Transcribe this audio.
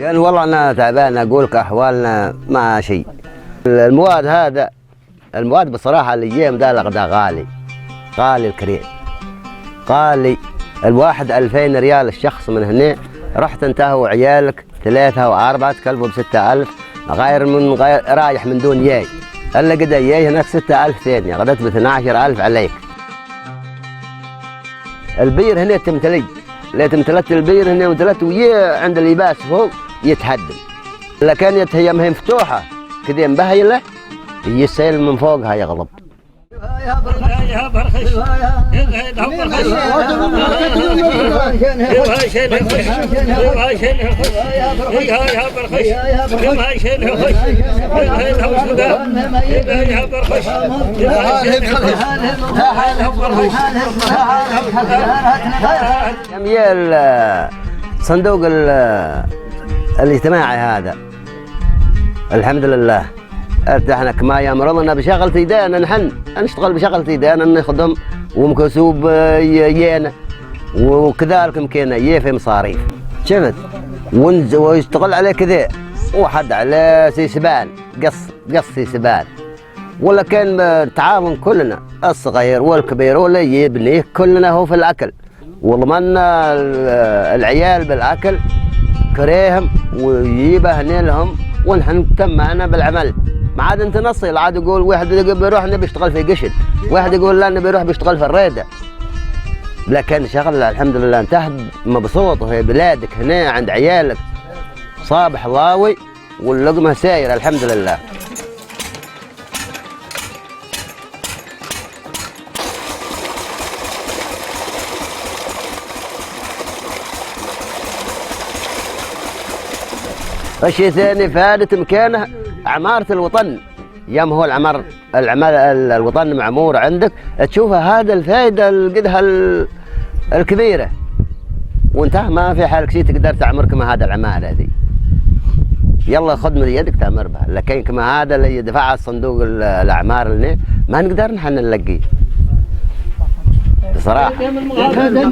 قال والله أنا تعبان، أقول لك أحوالنا ما شيء. المواد بصراحة الأيام ده الأغذاء غالي الكريم، غالي. الواحد 2000 ريال الشخص من هنا، رحت انت وعيالك 3 و4 تكلفوا ب6000 غير رايح من دون ياي. الا قد ياي هناك 6000 ثانية، غدت ب12000 عليك. البير هنا تمتلي، لا تمتلت البير هنا وتلت ويا عند اللباس فوق يتهدم. لكن هي ما هي مفتوحة كذا مبهيلة، يسيل من فوقها يغلب. يا برخش صندوق الاجتماعي هذا الحمد لله ارتحنا. كما يمرضنا بشغلة يدينا، نحن نشتغل بشغلة يدينا، نخدم ومكسوب يانا، وكذلك مكينا يه في مصاريف شفت، ويشتغل عليه كذا، وحد على سيسبان قص سيسبان. ولا كان تعاون كلنا، الصغير والكبير ولا يبنيه كلنا هو في الاكل، وضمنا العيال بالاكل كريهم ويجيبه هنا لهم، ونحن تمعنا بالعمل. ما عاد انت نصيل، عاد يقول واحد بيروح نبي يشتغل في قشد، واحد يقول لا نبي يروح بيشتغل في الريده. لكن شغل الحمد لله انتهى مبسوط في بلادك هنا عند عيالك، صابح ضاوي واللقمه سايره الحمد لله. الشيء الثاني فادت مكانه عمارة الوطن. يوم هو الوطن معمور عندك تشوفها، هذا الفائدة قدها الكبيرة، وانت ما في حالك شيء تقدر تعمر كما هذا العمارة هذه. يلا خذ من يدك تعمر بها، لكن كما هذا اللي يدفع الصندوق الأعمار لنا ما نقدر نحن نلقيه بصراحة. هذا